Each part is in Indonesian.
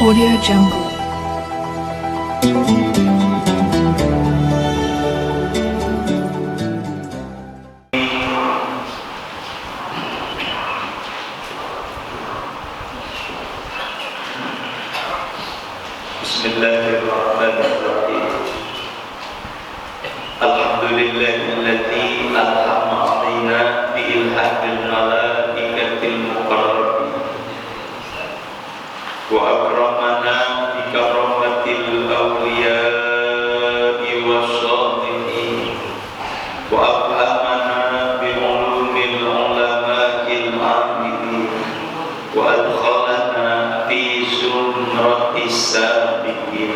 Audio Jungle. Bismillahirrahmanirrahim. Alhamdulillahilladzi alhama 'alaina bi ilhaqil malaikatil muqarrabin wa akramana bi karamatil awliya'i wassalihin wa afhamana bi ulumil ulama'il 'amilin wa adkhalana fi zumratis sabiqin.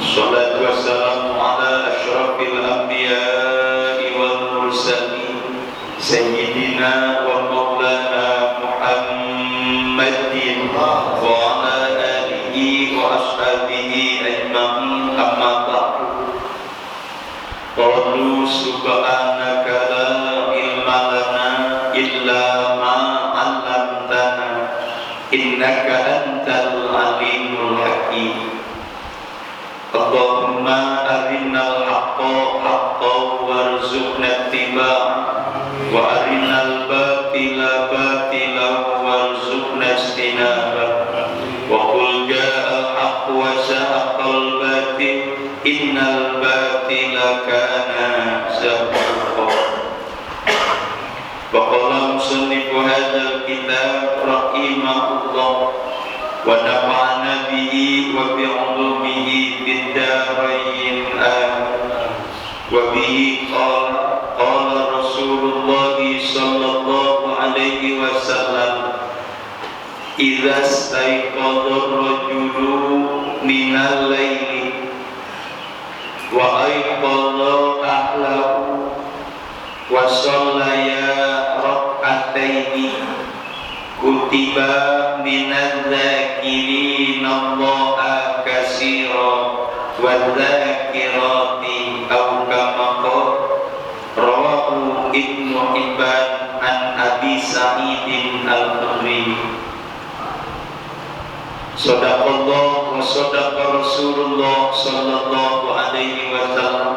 Salatu wassalamu ala asyrafil anbiya'i wal mursalin sayyidina wa maulana Muhammadin wa ala alihi wa ashabihi ajma'in, amma ba'du. Qalu subhanaka la ilma lana illa ma 'allamtana innaka antal alimul hakim. Allahumma arinal haqqa haqqan warzuqna ittiba'ah wa arinal batila batilan warzuqna ijtinabah wa qul ja'al haqqu wa zahaqal batil innal batila kana zahuqa. Wa qala musannifu hadzal kitab rahimahullah wa nafa'ana bihi wa bi'ulumihi bid-darain amin. Wa bihi qala Rasulullah sallallahu alaihi wasallam, idza staiqadha ar-rajulu minal laili wa ayqadha ahlahu wa shallaya rak'ataini kutiba minadz-dzakirina Allaha katsiran wadz-dzakirati aw kama qala rawahu Ibnu Hibban an Abi Sa'idin al-Khudri. Shadaqallah wa shadaqa Rasulullah sallallahu alaihi wasallam.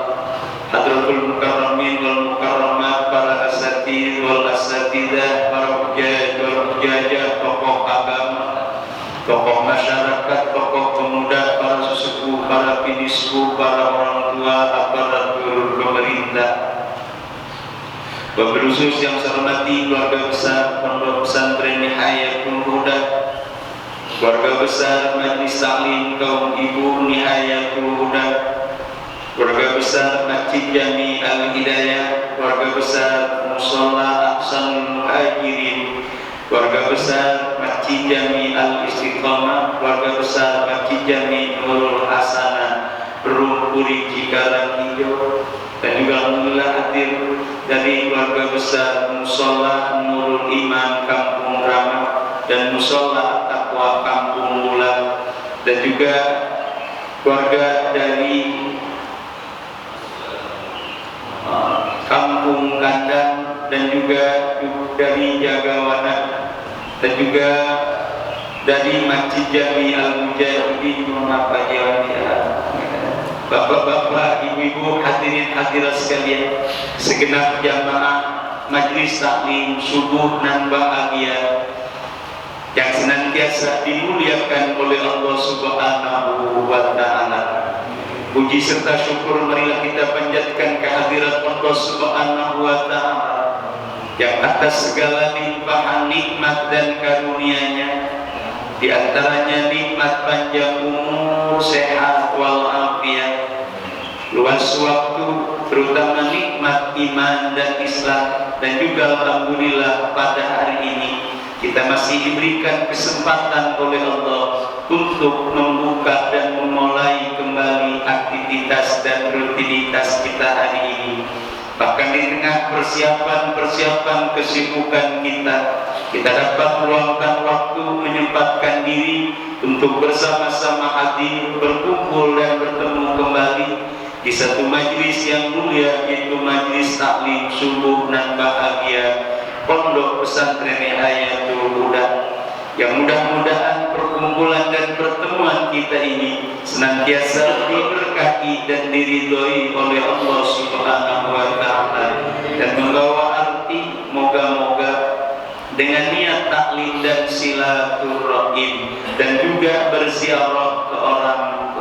Hadratul mukarramin wal mukarramat, para asatidz wal asatidzah, para hujjaj wal hujjajah, tokoh agama, tokoh masyarakat, tokoh pemuda, para sesepuh, para binisku, para orang tua, aparatur pemerintah. Wabil khusus yang saya hormati keluarga besar Pondok Pesantren Nihayatul Huda, keluarga besar Majelis Taklim kaum ibu Nihayatul Huda, keluarga besar Masjid Jami Al-Hidayah, keluarga besar Mushola Ahsanul Muhajirin, keluarga besar Masjid Jami Al-Istiqamah, keluarga besar Masjid Jami Nurul Hasanah Perumpuri Cikarang Hijau, dan juga alhamdulillah hadir dari keluarga besar Mushola Nurul Iman Kampung Ramah dan Mushola Taqwa Kampung Bulan, dan juga keluarga dari Kampung Kandang, dan juga dari Jagawana, dan juga dari Masjid Jami Al-Mujahidin. Bapak-bapak, ibu-ibu, hadirin hadirat sekalian, segenap jamaah Majelis Taklim subuh nan bahagia yang senantiasa dimuliakan oleh Allah Subhanahu wa Ta'ala. Puji serta syukur marilah kita panjatkan kehadirat Allah Subhanahu wa Ta'ala yang atas segala limpahan nikmat dan karunia-Nya, di antaranya nikmat panjang umur, sehat walafiat, luas waktu, terutama nikmat iman dan Islam, dan juga alhamdulillah pada hari ini kita masih diberikan kesempatan oleh Allah untuk membuka dan memulai kembali aktivitas dan rutinitas kita hari ini. Bahkan di tengah persiapan kesibukan kita dapat meluangkan waktu, menyempatkan diri untuk bersama-sama hadir, berkumpul dan bertemu kembali di satu majelis yang mulia, yaitu Majelis Taklim Subuh nan Bahagia Pondok Pesantren Nihayatul Huda, yang mudah-mudahan perkumpulan dan umat kita ini senantiasa diberkahi dan diridhoi oleh Allah Subhanahu wa Ta'ala, dan membawa arti moga-moga dengan niat taklim dan silaturahim dan juga berziarah ke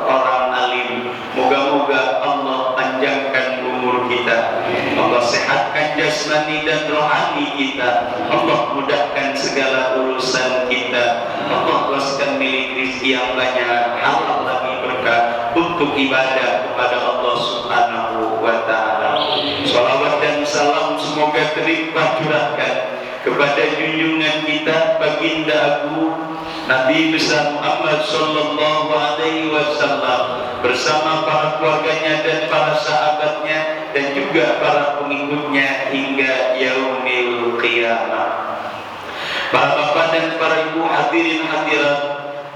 orang alim. Moga-moga Allah panjangkan umur kita, Allah sehatkan jasmani dan rohani kita, Allah mudahkan segala urusan kita, Allah luaskan milik rezeki yang banyak, halal lagi berkah untuk ibadah kepada Allah Subhanahu wa Ta'ala. Salawat dan salam semoga terlimpah curahkan kepada junjungan kita baginda agung Nabi besar Muhammad sallallahu alaihi wasallam bersama para keluarganya dan para sahabatnya dan juga para pengikutnya hingga yaumil qiyamah. Para bapak dan para ibu hadirin hadirat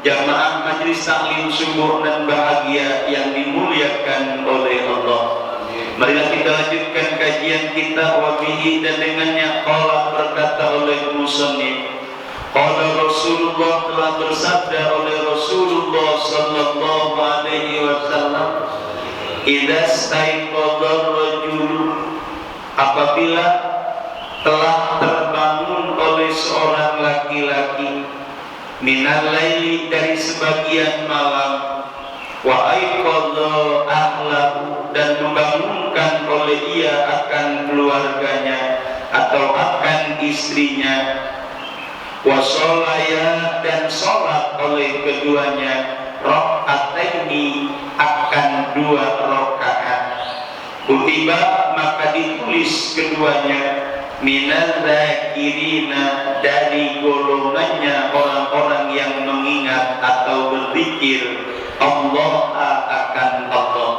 jamaah majelis taklim sungguh dan bahagia yang dimuliakan oleh Allah. Marilah kita lanjutkan kajian kita wabihi, dan dengannya qala berkata oleh musannif, qala Rasulullah telah bersabda oleh Rasulullah sallallahu alaihi wasallam, idza staiqadar rajul, apabila telah terbangun oleh seorang laki-laki minal laili, dari sebagian malam, wa aiqadha ahlahu, dan membangunkan oleh ia akan keluarganya atau akan istrinya, wa sholaya, dan sholat oleh keduanya, rakaataini, akan 2 rakaat, kutiba, maka ditulis keduanya, minal dzakirina, dari golongannya orang-orang yang mengingat atau berzikir Allah akan Allah,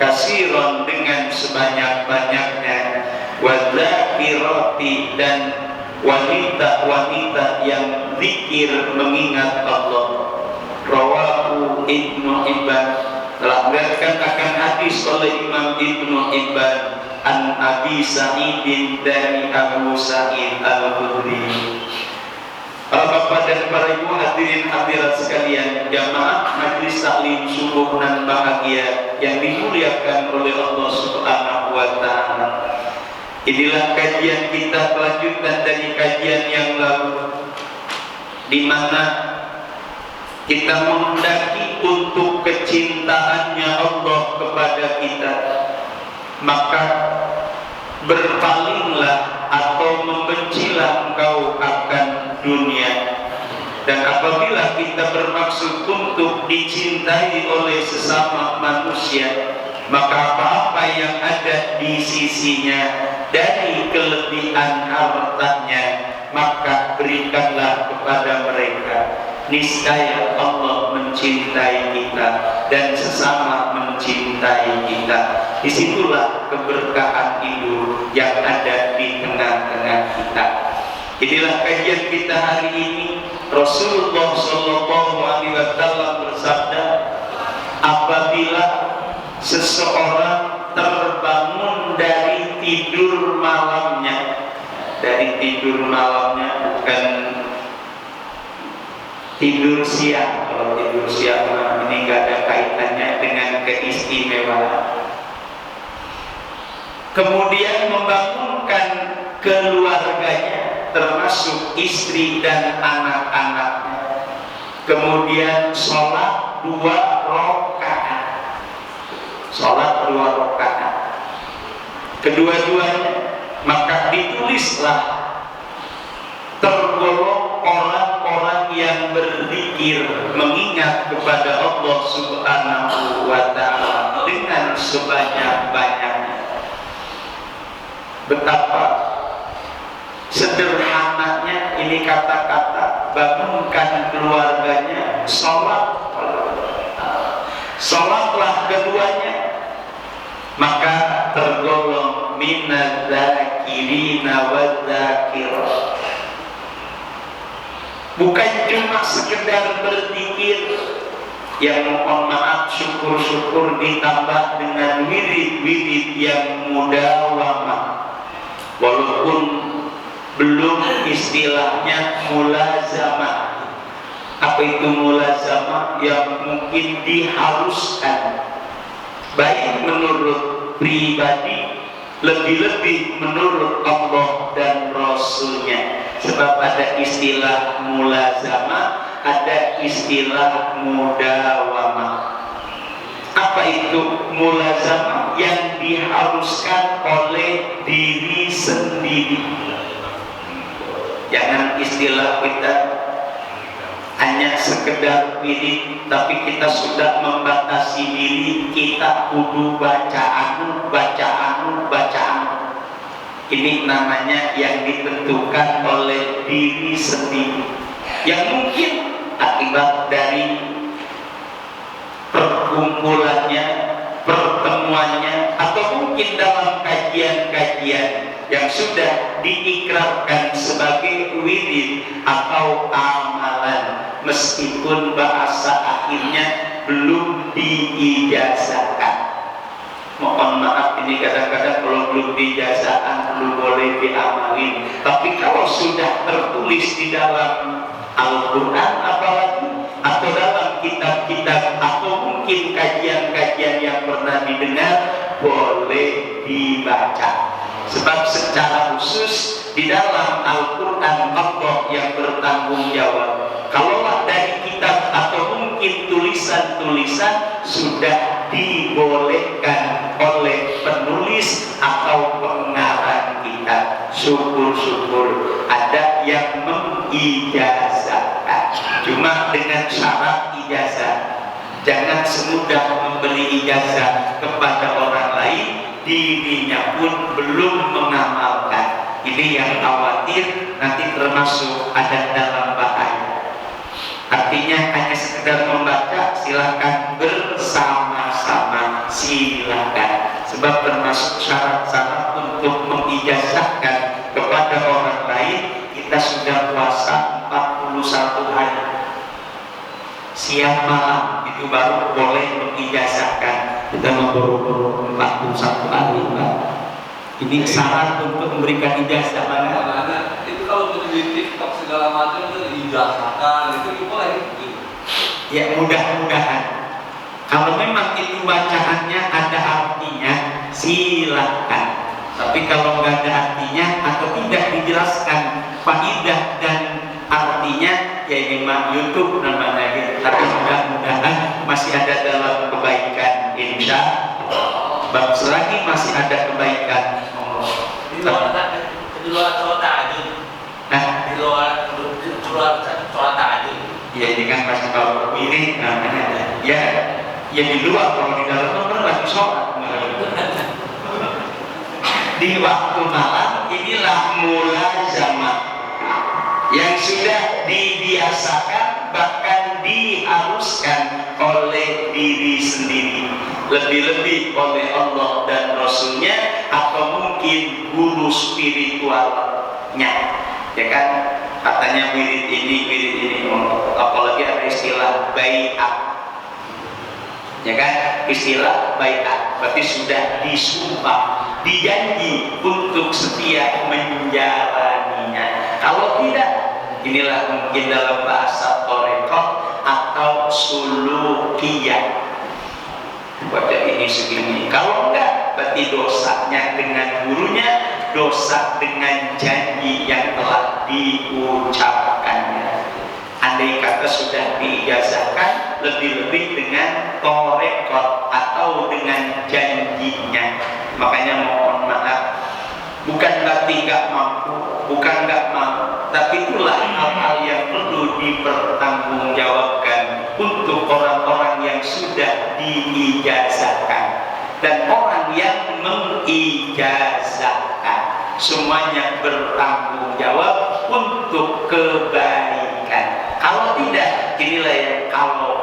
kasiron, dengan sebanyak-banyaknya, wadzakirati, dan wanita-wanita yang zikir mengingat Allah. Rawahu Ibnu Hibban, telah meriwayatkan akan hadis oleh Imam Ibnu Hibban an Abi Sa'idin, dari Abu Sa'id Al-Khudri. Para bapak dan para ibu hadirin hadirat sekalian, jamaah majelis taklim sungguh dan bahagia yang dimuliakan oleh Allah Subhanahu wa Ta'ala. Inilah kajian kita, kelanjutan dari kajian yang lalu, di mana kita menghendaki untuk kecintaannya Allah kepada kita, maka berpalinglah atau membencilah engkau akan dunia. Dan apabila kita bermaksud untuk dicintai oleh sesama manusia, maka apa-apa yang ada di sisinya dari kelebihan hartanya, maka berikanlah kepada mereka. Niscaya Allah mencintai kita dan sesama mencintai kita. Disitulah keberkahan hidup yang ada di tengah-tengah kita. Inilah kajian kita hari ini. Rasulullah sallallahu alaihi wasallam bersabda, apabila seseorang terbangun dari tidur malamnya, bukan tidur siang. Kalau tidur siang ini nggak ada kaitannya dengan keistimewaan. Kemudian membangunkan keluarganya, termasuk istri dan anak-anaknya. Kemudian sholat 2 rakaat. Kedua-duanya, maka ditulislah tergolong orang-orang yang berzikir mengingat kepada Allah Subhanahu wa Ta'ala dengan sebanyak-banyaknya. Betapa sederhananya ini kata-kata, bangunkan keluarganya, sholatlah keduanya, maka tergolong minadzakirina wadzakirat. Bukan cuma sekedar berzikir, yang mohon maaf syukur-syukur ditambah dengan wirid-wirid yang mudawamah, walaupun belum istilahnya mulazamah, Apa itu mulazamah? Yang mungkin diharuskan, baik menurut pribadi, lebih-lebih menurut Allah dan Rasulnya. Sebab ada istilah mulazamah, ada istilah mudawamah. Apa itu mulazamah? Yang diharuskan oleh diri sendiri. Jangan istilah kita hanya sekedar wirid, tapi kita sudah membatasi diri, kita kudu baca anu. Ini namanya yang ditentukan oleh diri sendiri, yang mungkin akibat dari perkumpulannya, pertemuannya, atau mungkin dalam kajian-kajian yang sudah diikrarkan sebagai wirid atau amalan, meskipun bahasa akhirnya belum diijazahkan. Mohon maaf, ini kadang-kadang kalau belum diijazahkan belum boleh diamalin. Tapi kalau sudah tertulis di dalam Al-Quran apalagi, atau dalam kitab-kitab, atau mungkin kajian-kajian yang pernah didengar, boleh dibaca. Sebab secara khusus di dalam Al-Quran Allah yang bertanggung jawab. Kalaulah dari kitab atau mungkin tulisan-tulisan sudah dibolehkan oleh penulis atau pengarang kitab, syukur-syukur ada yang mengijazahkan. Cuma dengan syarat ijazah, jangan semudah memberi ijazah kepada orang lain, dirinya pun belum mengamalkan. Ini yang khawatir nanti termasuk ada dalam bahaya. Artinya hanya sekedar membaca, silakan, bersama-sama silakan. Sebab termasuk syarat-syarat untuk mengijazahkan kepada orang lain, kita sudah puasa 41 hari. Siang malam itu baru boleh mengijazahkan. Kita baru 41 hari, Pak. Ini syarat untuk memberikan ijazah mana? Itu kalau di TikTok segala macam itu diijazahkan, itu boleh. Ya mudah-mudahan. Kalau memang itu bacaannya ada artinya, silakan. Tapi kalau nggak ada artinya atau tidak dijelaskan faidah dan artinya, ya ini mah YouTube namanya gitu. Tapi mudah-mudahan masih ada dalam kebaikan, insya Allah. Selagi masih ada kebaikan. Di luar sholat tahajud. Di luar sholat tahajud. Ya ini kan masih kalau mirip namanya. Ya di luar, kalau di dalam nomor masih sholat. Di waktu malam inilah mulazamah yang sudah dibiasakan, bahkan diharuskan oleh diri sendiri, lebih-lebih oleh Allah dan Rasulnya, atau mungkin guru spiritualnya. Ya kan, katanya wirid ini, apalagi ada istilah baiat. Ya kan, istilah baiat berarti sudah disumpah, dijanji untuk setia menjalaninya. Kalau tidak, inilah mungkin dalam bahasa Torekot atau sulukiyah. Baca ini segini. Kalau enggak, berarti dosanya dengan gurunya, dosa dengan janji yang telah diucapkannya. Andai kata sudah diijazahkan, lebih-lebih dengan torekot atau dengan janjinya. Makanya mohon maaf, bukan berarti nggak mampu, bukan nggak mau, tapi itulah hal-hal yang perlu dipertanggungjawabkan untuk orang-orang yang sudah diijazahkan dan orang yang mengijazahkan. Semuanya bertanggung jawab untuk kebaikan. Kalau tidak, inilah yang kalau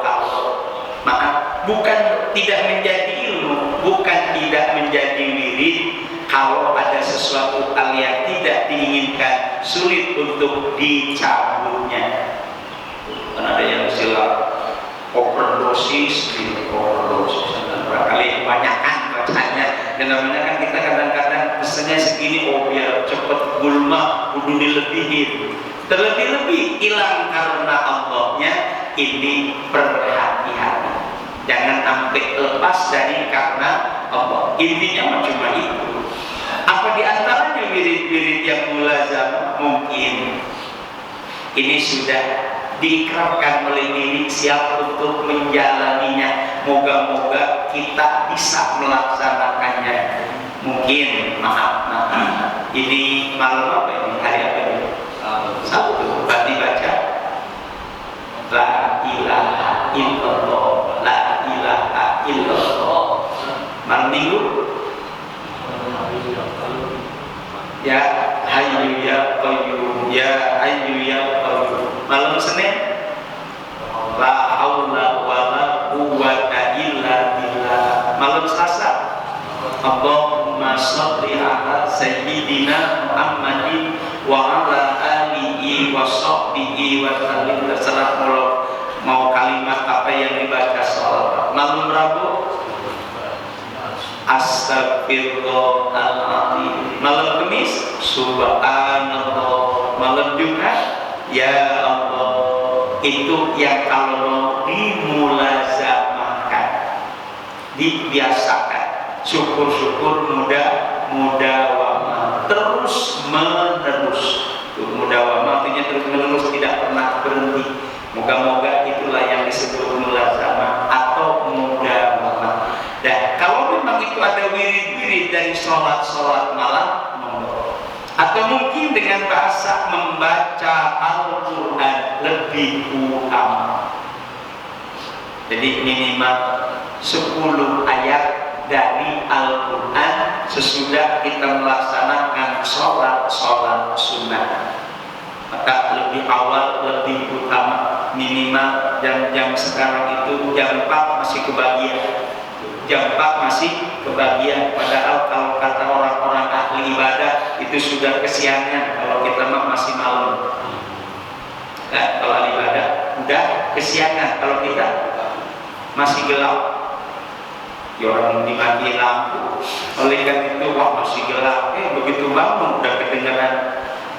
maaf, bukan tidak menjadi ilmu, bukan tidak menjadi wirid. Kalau ada sesuatu hal yang tidak diinginkan, sulit untuk dicabutnya. Karena ada yang istilah overdosis, barangkali kebanyakan bacanya Dan namanya kan kita kadang-kadang pesannya segini, oh biar cepet gulma, kudu dilebihin. Terlebih-lebih hilang karena Allahnya, ini berhati-hati. Jangan sampai lepas dari karena Allah. Intinya cuma itu. Apa diantaranya wirid-wirid yang mulazam? Mungkin ini sudah diikrarkan oleh diri, siap untuk menjalaninya. Moga-moga kita bisa melaksanakannya. Mungkin maaf, ini malam apa ini? Hari apa ini? Sabtu. Berarti baca La ilaha illallah, La ilaha illallah. Malam minggu Ya Hayyu ya Qayyum, Ya Hayyu ya Qayyum. Malam Senin La haula wala quwwata illa billah. Malam Selasa Allahumma sholli ala sayyidina Muhammadin wa ala alihi wa sahbihi wa sallim. Terserah mau kalimat apa yang dibaca sholat. Malam Rabu Astagfirullahaladzim. Malam Kamis Subhanallah. Malam Jumat Ya Allah. Itu yang kalau mau dimulazamahkan, dibiasakan. Syukur-syukur mudawamah, terus menerus. Mudawamah artinya terus menerus, tidak pernah berhenti. Moga-moga itulah yang disebut mulazamah atau mudawamah. Dan kalau memang itu ada wirid-wirid dari sholat malam, atau mungkin dengan bahasa membaca Al-Quran lebih utama. Jadi minimal 10 ayat dari Al-Quran sesudah kita melaksanakan sholat sunnah. Maka lebih awal, lebih utama. Minimal jam sekarang itu jam 4 masih kebagian. Jam 4 masih kebagian. Padahal kalau kata orang-orang ahli ibadah itu sudah kesiangan kalau kita masih malam. Nah, kalau ahli ibadah udah kesiangan kalau kita masih gelap. Ya orang dimati lampu. Oleh karena itu wah masih gelap. Begitu bangun udah kedengaran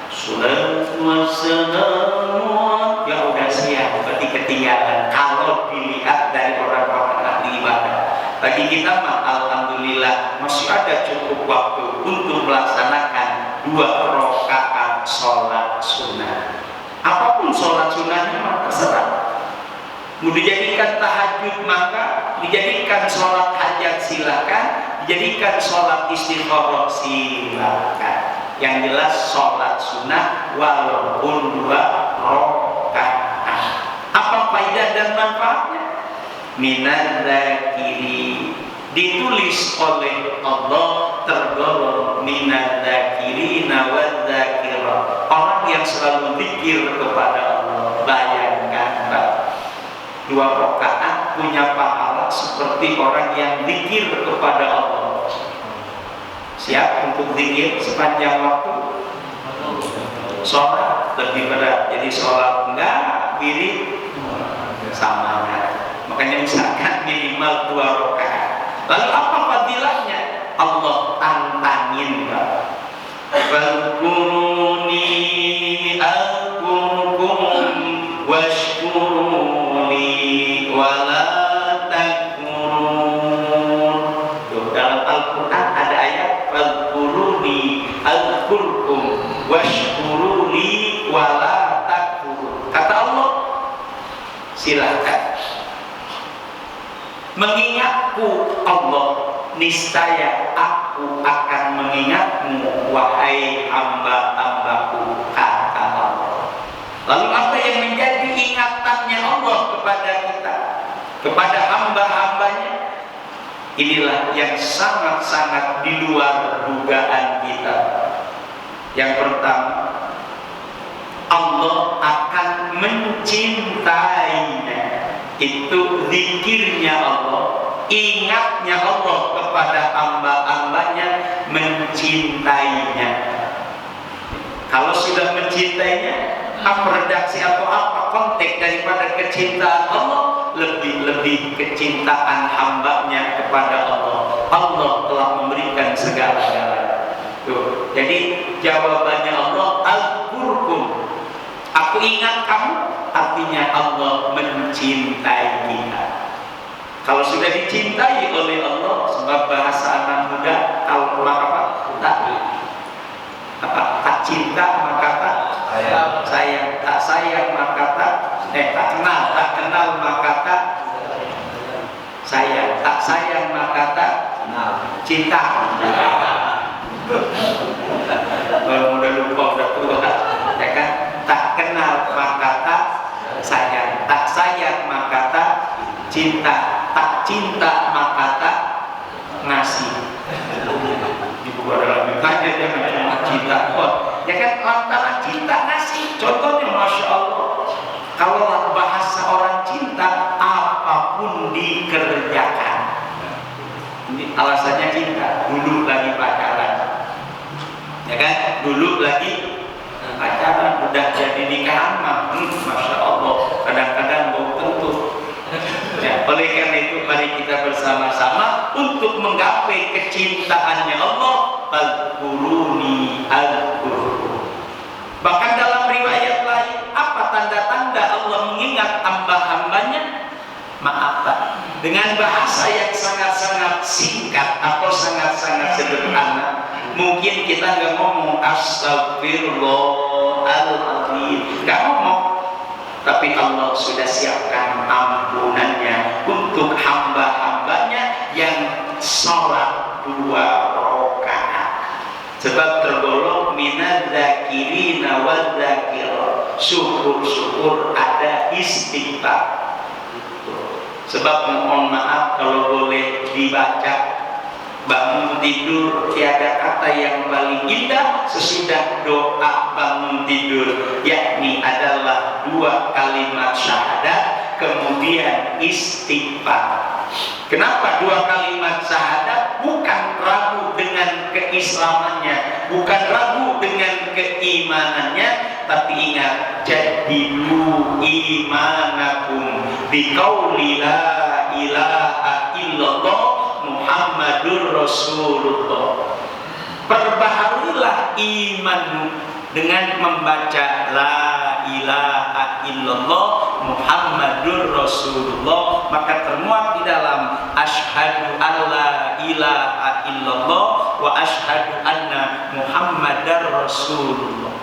Salatu wassalamu, ya udah siap, berarti ketinggalan kalau dilihat dari orang-orang ahli ibadah. Bagi kita mah alhamdulillah masih ada cukup waktu untuk melaksanakan 2 rakaat sholat sunnah. Apapun sholat sunnahnya mah terserah. Mau dijadikan tahajud maka, dijadikan sholat hajat silakan, dijadikan sholat istikharah silakan. Yang jelas sholat sunnah walaupun 2 rakaat. Apa faedah dan manfaatnya? Minadzakiri, ditulis oleh Allah tergolong minadzakirina wadzakirah, orang yang selalu zikir kepada Allah. Bayangkan Pak, 2 rakaat punya pahala seperti orang yang zikir kepada Allah. Siap untuk zikir sepanjang waktu. Sholat lebih berat, jadi sholat enggak wirid sama. Makanya usahakan minimal 2 rakaat. Lalu apa fadilahnya? Allah tantangin Pak. Fadkuruni azkurkum washkuruni wala takfurun. Dalam Al-Quran ada ayat fadkuruni azkurkum washkuruni wala takfurun. Kata Allah, silakan mengingatku Allah, niscaya aku akan mengingatmu wahai hamba-hambaku, kata Allah. Lalu apa yang menjadi ingatannya Allah kepada kita, kepada hamba-hambanya? Inilah yang sangat-sangat di luar dugaan kita. Yang pertama, Allah akan mencintainya. Itu zikirnya Allah, ingatnya Allah kepada hamba-hambanya, mencintainya. Kalau sudah mencintainya, apa redaksi atau apa konteks daripada kecintaan Allah, lebih kecintaan hambanya kepada Allah. Allah telah memberikan segala-galanya. Tuh. Jadi jawabannya Allah, Al-Qur'an. Aku ingat kamu, artinya Allah mencintai kita. Kalau sudah dicintai oleh Allah, sebab bahasa anak muda kalau apa? Tak cinta maka tak sayang, tak sayang maka tak kenal maka tak sayang, tak sayang maka tak cinta. Kalau udah lupa udah tua, ya kan? Tak kenal maka tak sayang, tak sayang maka tak cinta, tak cinta maka tak ngasih. Ibu adalah bertanya jangan cinta kok. Ya kan antara cinta ngasih. Contohnya Masya Allah, kalau bahasa orang cinta, apapun dikerjakan. Ini alasannya cinta. Dulu lagi pacaran, ya kan? Dulu lagi pacaran, udah jadi nikahan mah, Masya Allah, kadang-kadang bau kentut. Ya, oleh karena itu mari kita bersama-sama untuk menggapai kecintaannya Allah. Al-Quruni Al-Qur'an. Bahkan dalam riwayat lain, apa tanda-tanda Allah mengingat hamba-hambanya? Maaf Pak, dengan bahasa yang sangat-sangat singkat atau sangat-sangat sederhana, mungkin kita nggak ngomong astagfirullahaladzim, nggak ngomong, tapi Allah sudah siapkan ampunannya untuk hamba-hambanya yang sholat 2 rakaat. Sebab tergolong minadzakirina wadzakirah, syukur-syukur ada istighfar. Sebab mohon maaf kalau boleh dibaca, bangun tidur tiada kata yang paling indah sesudah doa bangun tidur, yakni adalah 2 kalimat syahadat kemudian istighfar. Kenapa 2 kalimat syahadat? Bukan ragu dengan keislamannya, bukan ragu dengan keimanannya, tapi ingat, jadilu imanakum biqauli la ilaha illallah Muhammadur Rasulullah. Perbaharuilah imanmu dengan membaca la ilaha illallah Muhammadur Rasulullah, maka termuat di dalam asyhadu alla ilaha illallah wa asyhadu anna Muhammadar Rasulullah.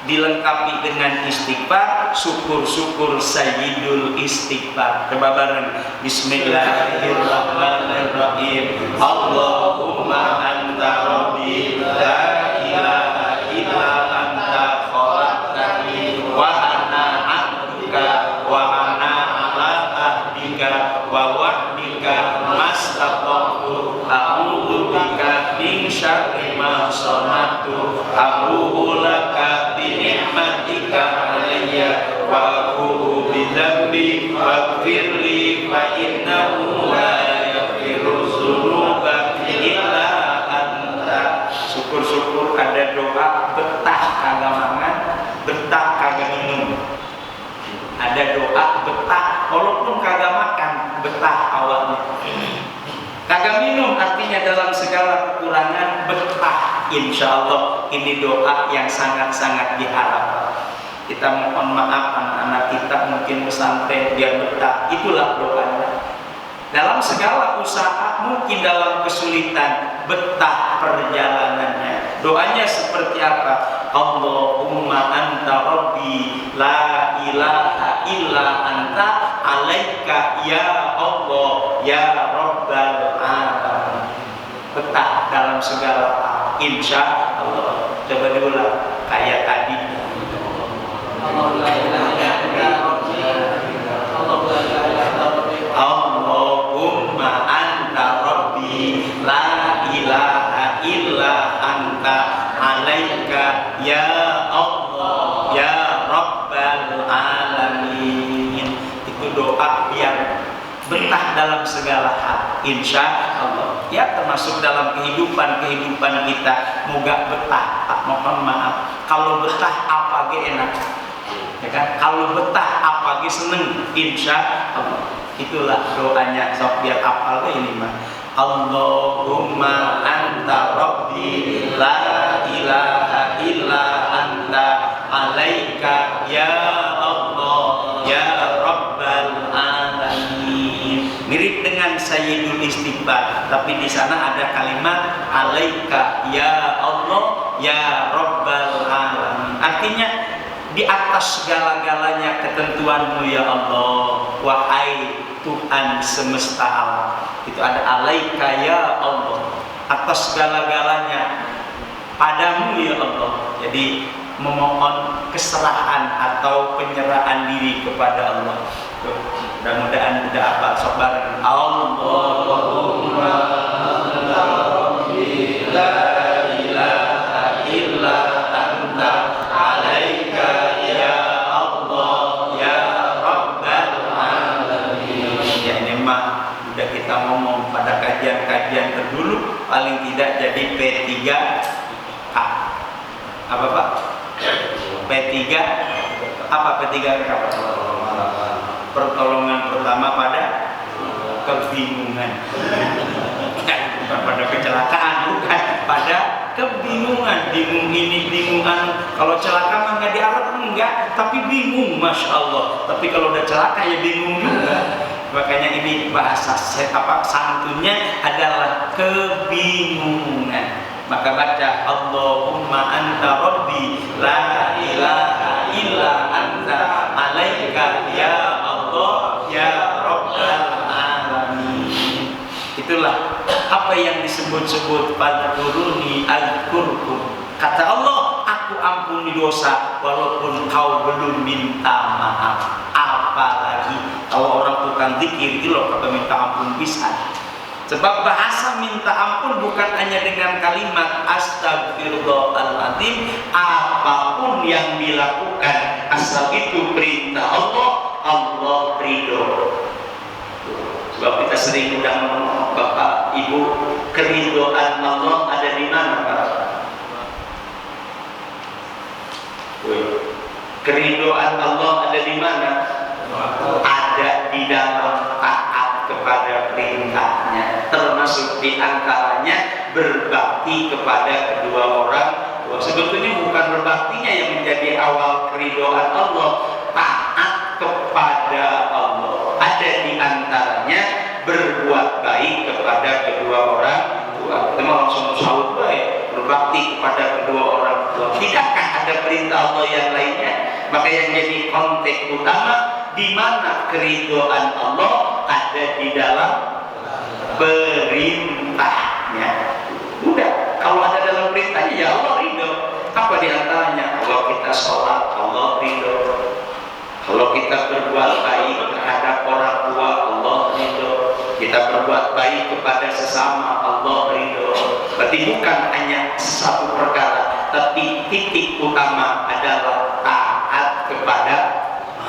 Dilengkapi dengan istighfar, syukur-syukur sayyidul istighfar. Coba bareng, bismillahirrahmanirrahim. Allahumma anta rabbi la ilaha illa anta khalaqtani wa ana abduka wa ana ala ahdika wa wa'dika mastata'tu a'udzu bika min syarri ma sana'tu abu'u laka ni'matika alayya wa aqulu bidzambi faghfirli fa innahu la yaghfiru dzunuba illa anta. Syukur-syukur ada doa betah kagak mangan, betah kagak minum. Ada doa betah walaupun kagak makan, betah awalnya. Kagak minum artinya dalam segala kekurangan betah. Insya Allah ini doa yang sangat-sangat diharapkan. Kita mohon maaf anak-anak kita mungkin pesantren biar betah, itulah doanya. Dalam segala usaha mungkin dalam kesulitan betah perjalanannya. Doanya seperti apa? Allahumma anta rabbi la ilaha illa anta alaika ya Allah ya rabbal alamin. Betah dalam segala hal. Insya Allah. Coba diulang kayak tadi. Allahumma anta rabbi la ilaha illa anta alaika ya Allah ya rabbal alamin. Itu doa yang betah dalam segala hal. Insya Allah. Ya termasuk dalam kehidupan kita. Moga betah. Mohon maaf. Kalau betah apa ge enak? Ya kan? Kalau betah apalagi seneng, insya Allah. Itulah doanya. Sok biar apal ini mah. Allahumma anta rabbi la ilaha illa anta alaika ya Allah ya rabbal alamin. Mirip dengan Sayyidul Istighfar, tapi di sana ada kalimat alaika ya Allah ya rabbal alamin. Artinya di atas segala-galanya ketentuanmu ya Allah, wahai Tuhan semesta alam. Itu ada alaika ya Allah, atas segala-galanya padamu ya Allah. Jadi memohon keserahan atau penyerahan diri kepada Allah. Tuh, mudah-mudahan udah apa sok bareng. Allahumma anta rabbi la ilaha illa anta alaika ya Allah ya rabbal alamin. Ya ini mah udah kita ngomong pada kajian-kajian terdulu, paling tidak jadi P3K. Apa Pak? P3 apa P3 apa? Pertolongan pertama pada kebingungan. Bukan pada kecelakaan, bukan pada kebingungan. Bingung ini, bingung anu. Kalau celaka mah nggak diarep enggak, tapi bingung, masya Allah. Tapi kalau udah celaka ya bingung juga. Makanya ini bahasa santunnya adalah kebingungan. Maka baca Allahumma anta rabbi la ilaha illa anta alaika ya Allah ya rabbal alamin. Itulah apa yang disebut-sebut fadhkuruni azkurkum. Kata Allah, aku ampuni dosa walaupun kau belum minta maaf. Apalagi kalau orang tukang zikir itu loh kata minta ampun bisa. Sebab bahasa minta ampun bukan hanya dengan kalimat astagfirullahaladzim. Apapun yang dilakukan asal itu perintah Allah, Allah ridho. Sebab kita sering udah ngomong Bapak Ibu, keridhaan Allah ada di mana Pak? Keridhaan Allah ada di mana? Ada di dalam taat kepada perintahnya, termasuk diantaranya berbakti kepada kedua orang tua. Sebetulnya bukan berbaktinya yang menjadi awal keridhaan Allah, taat kepada Allah. Ada diantaranya berbuat baik kepada kedua orang tua. Kita mau langsung sahut baik, berbakti kepada kedua orang tua. Tidakkah ada perintah Allah yang lainnya? Maka yang jadi konteks utama, di mana keridhaan Allah ada di dalam perintahnya. Udah, kalau ada dalam perintahnya ya Allah ridho. Apa diantaranya? Kalau kita sholat Allah ridho. Kalau kita berbuat baik terhadap orang tua Allah ridho. Kita berbuat baik kepada sesama Allah ridho. Berarti bukan hanya satu perkara, tapi titik utama adalah taat kepada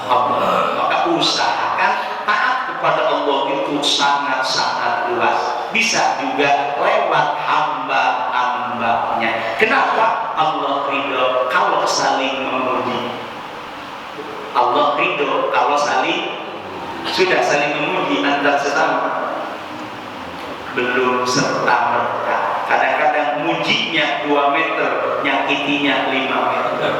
Allah. Maka usahakan taat kepada Allah itu sangat-sangat luas. Bisa juga lewat hamba-hambanya. Kenapa? Allah ridho kalau saling memuji. Allah ridho kalau saling memuji antar sesama. Belum serta-merta. Kadang-kadang mujinya 2 meter, nyakitinya 5 meter.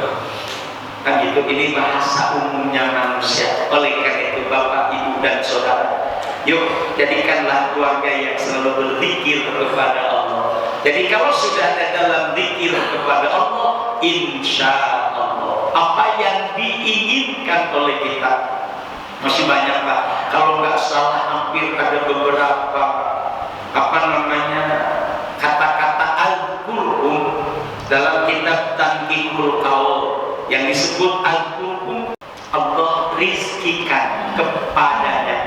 Kan gitu, ini bahasa umumnya manusia. Oleh karena itu Bapak, Ibu dan Saudara, yuk jadikanlah keluarga yang selalu berzikir kepada Allah. Jadi kalau sudah ada dalam zikir kepada Allah, insya Allah apa yang diinginkan oleh kita masih banyak Pak. Kalau nggak salah hampir ada beberapa kata-kata al-Qur'an dalam kitab Tanqihul Qaul yang disebut al-Qur'an. Allah rizkikan kepadanya.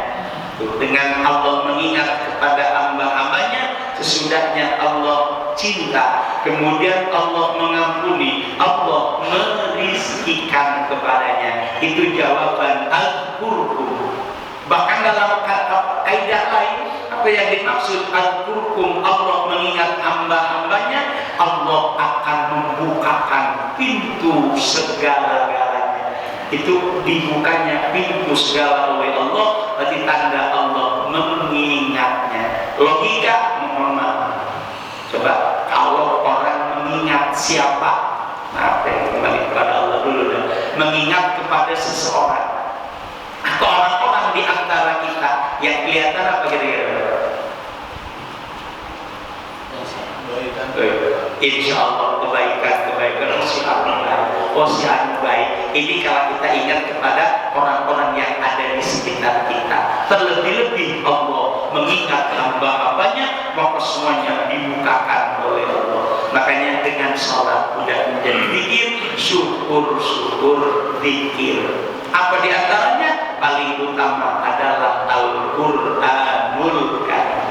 Dengan Allah mengingat kepada hamba-hambanya, sesudahnya Allah cinta, kemudian Allah mengampuni, Allah merizkikan kepadanya. Itu jawaban al-Qur'an. Bahkan dalam kaidah lain, apa yang dimaksud al-Qur'an, Allah mengingat hamba-hambanya, Allah akan membukakan pintu segala-galanya. itu dibukanya pintu segala oleh Allah, berarti tanda Allah mengingatnya. Logika, mohon maaf. Coba kalau orang mengingat siapa, nah kembali kepada Allah dulu dah. Mengingat kepada seseorang atau orang-orang di antara kita yang kelihatan apa kira-kira? Insya Allah kebaikan anu baik. Ini kalau kita ingat kepada orang-orang yang ada di sekitar kita. Terlebih-lebih Allah mengingat hamba-hambanya, maka semuanya dibukakan oleh Allah. Makanya dengan salat udah menjadi zikir, syukur zikir. Apa di antaranya? Paling utama adalah Al-Qur'anul Karim.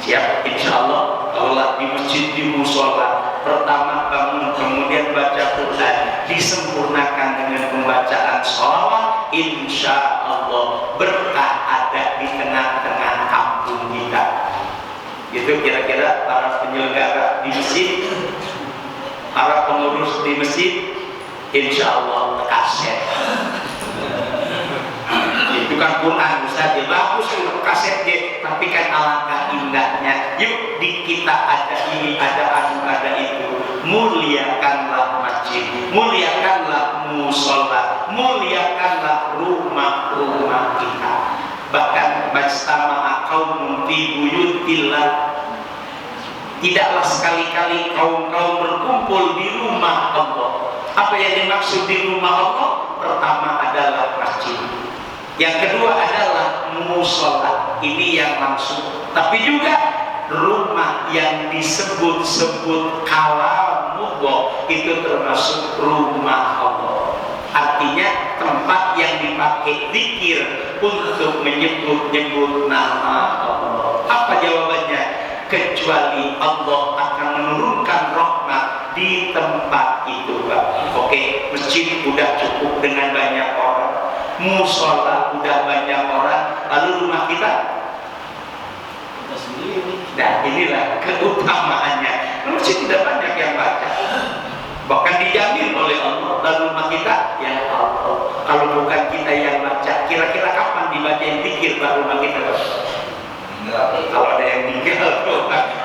Siap, insya Allah. Kalau di masjid, di musola, pertama bangun, kemudian baca Quran, disempurnakan dengan pembacaan sholawat, insya Allah berkah ada di tengah-tengah kampung kita. Itu kira-kira para penyelenggara di masjid, para pengurus di masjid, insya Allah kaset. Itu kan Quran Ustaz, ya bagus untuk kaset ya, tapi kan alangkah indahnya. Yuk di kita ada ini, ada anu, ada itu. Muliakanlah masjid, muliakanlah musola, muliakanlah rumah-rumah kita. Bahkan majtama'a qaumun fi buyutillah, tidaklah sekali-kali kaum-kaum berkumpul di rumah Allah. Apa yang dimaksud di rumah Allah? Pertama adalah masjid. Yang kedua adalah musola, ini yang maksud. Tapi juga rumah yang disebut-sebut kalamullah, itu termasuk rumah Allah. Artinya tempat yang dipakai zikir untuk menyebut-nyebut nama Allah. Apa jawabannya? Kecuali Allah akan menurunkan rahmat di tempat itu, Pak. Oke, masjid udah cukup dengan banyak orang, musola udah banyak orang, lalu rumah kita sendiri. Nah, inilah keutamaannya. Masjid udah banyak yang baca, bahkan dijamin oleh Allah. Lalu rumah kita, ya Allah, kalau bukan kita yang baca, kira-kira kapan dibaca yang zikir baru rumah kita? Kalau ada yang meninggal,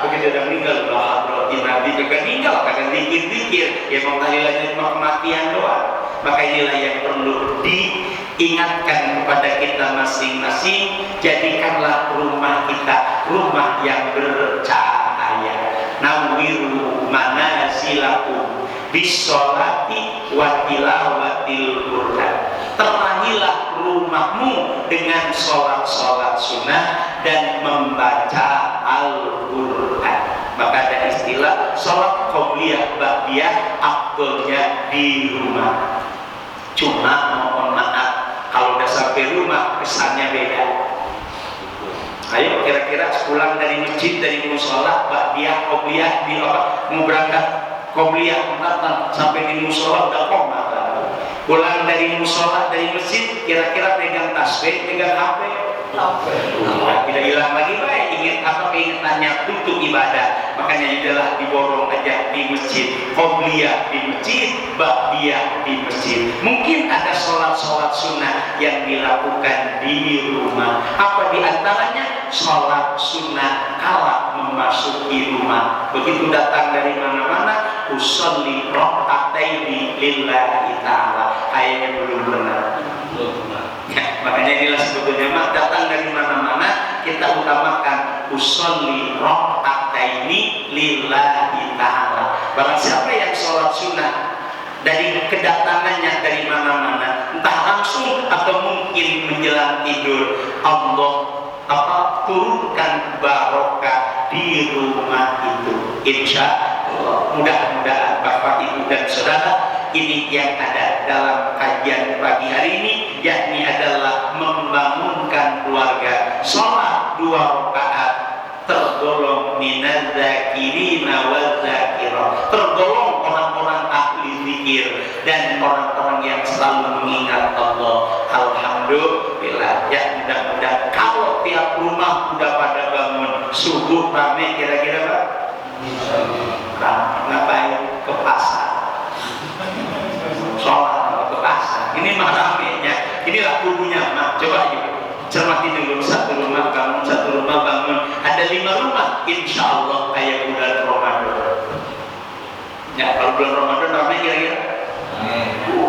begitu ada meninggal, berarti Nabi juga meninggal, kagak zikir-zikir, ya mengalilahnya cuma kematian doang. Maka inilah yang perlu diingatkan kepada kita masing-masing. Jadikanlah rumah kita rumah yang bercahaya. Nawiru manasilakum bisolati wa tilawatil Qur'an. Terangilah rumahmu dengan sholat-sholat sunnah dan membaca Al-Quran. Maka ada istilah sholat qobliyah ba'diyah, afdolnya di rumah. Cuma mohon maaf, kalau udah sampai rumah kesannya beda. Ayo kira-kira pulang dari masjid, dari musola, ba'diyah, qobliyah, di apa? Mau berangkat qobliyah, sampai di musola udah koma. Pulang dari musola, dari masjid, kira-kira pegang tasbih, pegang HP. Tidak hilang lagi, baik. Ingat apa keingetannya untuk ibadah. Makanya adalah diborong aja di masjid, qobliyah di masjid, ba'diyah di masjid. Mungkin ada sholat-sholat sunnah yang dilakukan di rumah. Apa di antaranya? Sholat sunnah kala memasuki rumah. Begitu datang dari mana-mana, usolli raka'ataini lillahi ta'ala. Kayaknya belum benar. Ya, makanya inilah sebetulnya datang dari mana-mana, kita utamakan usolli raka'ataini lillahi ta'ala. Barang siapa yang sholat sunnah dari kedatangannya dari mana-mana, entah langsung atau mungkin menjelang tidur, Allah turunkan barokah di rumah itu. Insya Allah. Mudah-mudahan Bapak, Ibu dan Saudara, ini yang ada dalam kajian pagi hari ini, yakni adalah membangunkan keluarga. Sholat 2 rakaat tergolong minadzakirina wadzakirah, tergolong orang-orang ahli zikir dan orang-orang yang selalu mengingat Allah. Alhamdulillah, ya, mudah-mudahan kalau tiap rumah udah pada bangun subuh rame, kira-kira Pak? Ngapain? Ke pasar sholat, ke pasar. Ini mah rame ibunya. Nah, coba yuk cermati dulu, satu rumah bangun, satu rumah bangun, ada 5 rumah, insya Allah kayak bulan Ramadan. Ya, kalau bulan Ramadan ramai kira-kira?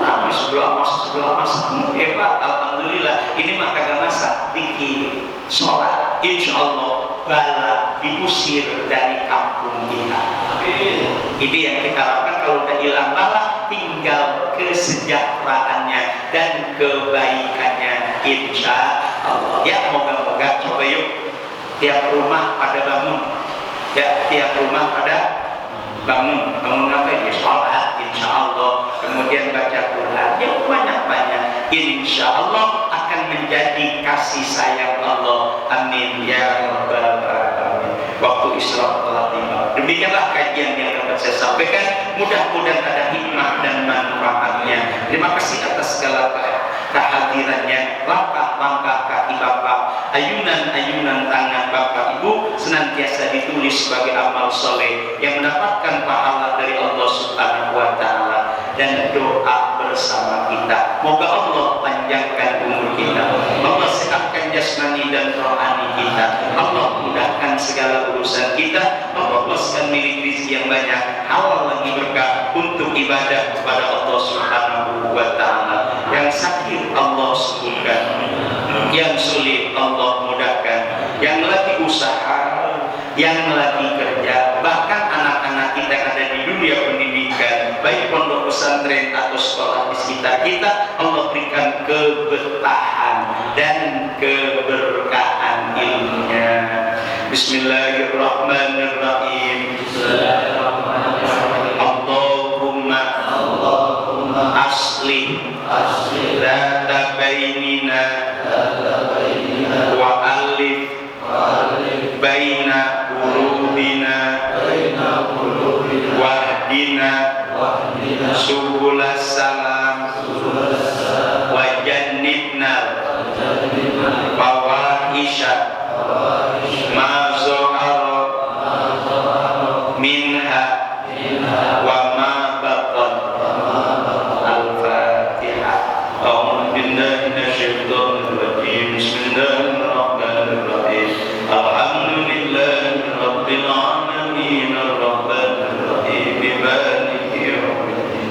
Habis sebelah mas, hebat, alhamdulillah. Ini mah kagak masak, dikir, sholat, insya Allah bala diusir dari kampung kita. Ini yang kita harapkan. Kalau udah hilang bala, tinggal kesejahteraannya dan kebaikannya, insya Allah. Ya, moga-moga coba yuk tiap rumah pada bangun. Ya, tiap rumah pada bangun apa ya? Sholat, insya Allah. Kemudian baca Quran, ya banyak-banyak. Insya Allah akan menjadi kasih sayang Allah. Amin ya rabbal alamin. Waktu Isra telah tiba. Demikianlah kajian yang dapat saya sampaikan. Mudah-mudahan ada hikmah dan manfaatnya. Terima kasih atas segala kehadirannya. Langkah-langkah kaki Bapak, ayunan-ayunan tangan Bapak Ibu senantiasa ditulis sebagai amal soleh yang mendapatkan pahala dari Allah Subhanahu wa Ta'ala. Dan doa bersama kita, moga Allah panjangkan umur kita, Allah sehatkan jasmani dan rohani kita, Allah mudahkan segala urusan kita, Allah luaskan milik rezeki yang banyak, halal lagi berkah untuk ibadah kepada Allah Subhanahu wa Ta'ala. Yang sakit Allah sembuhkan, yang sulit Allah mudahkan, yang lagi usaha, yang lagi kerja, bahkan anak-anak kita yang ada di dunia pendidikan, baik pondok pesantren atau sekolah di sekitar kita, Allah berikan kebetahan dan keberkahan ilmunya. Bismillahirrahmanirrahim. Allahumma aslih data bainina wa alif baina qulubina wahdina subulas salam wa jannibna fawahisha ma zahara minha wa ma batan. Al-Fatihah. A'udzu billahi minasyaitonir rajim. Bismillahirrahmanirrahim. Alhamdulillahi rabbil alamin arrahmanir rahim maliki yaumiddin.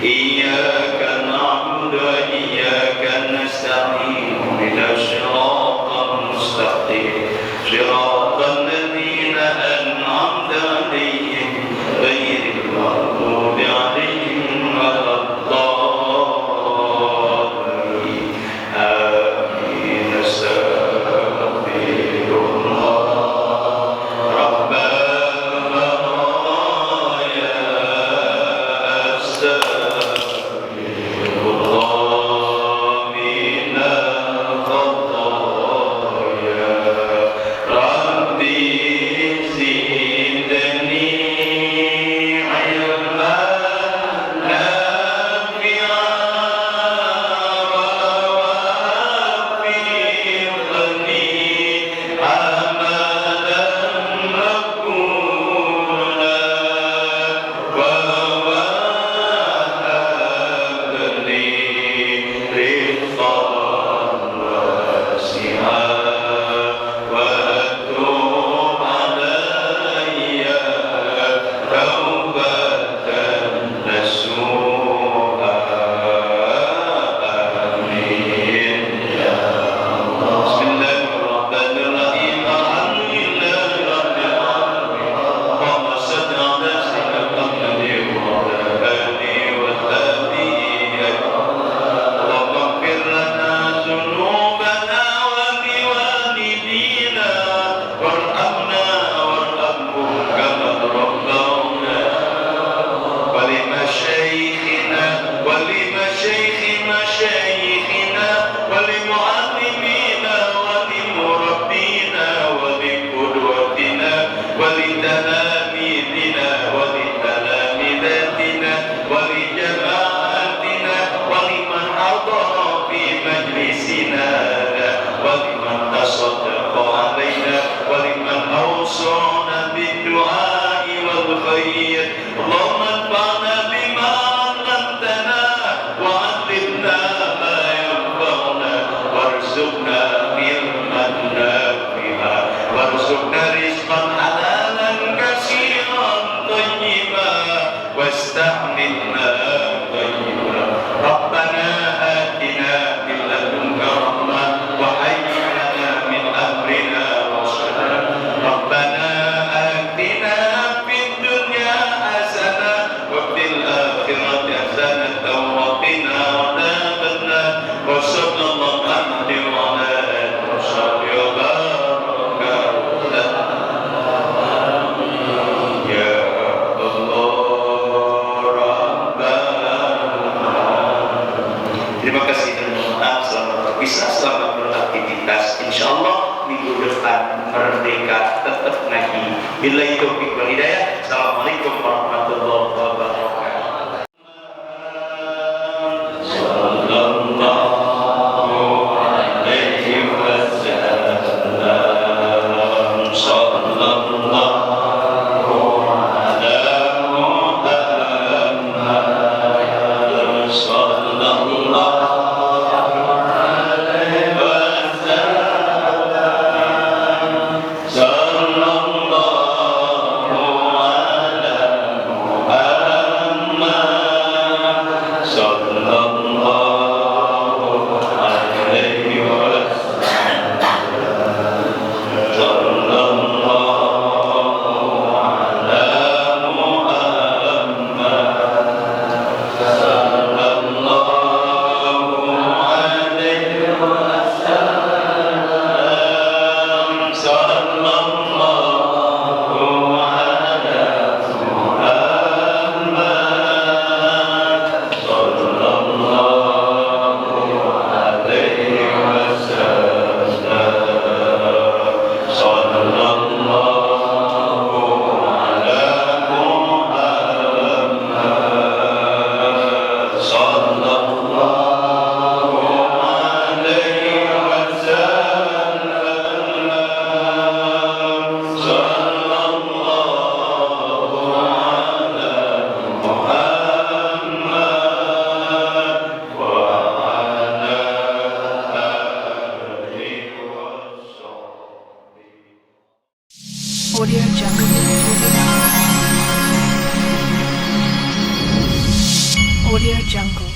Iyyaka na'budu wa iyyaka nasta'in. Ihdinas siratal mustaqim. Siratal ladzina an'amta 'alaihim ghairil maghdubi 'alaihim waladdallin. Amin. bisa selamat beraktivitas. Insyaallah minggu depan merdeka tetap ngaji. Billahi taufiq wal hidayah. Assalamualaikum warahmatullahi wabarakatuh. Audio Jungle. Audio Jungle.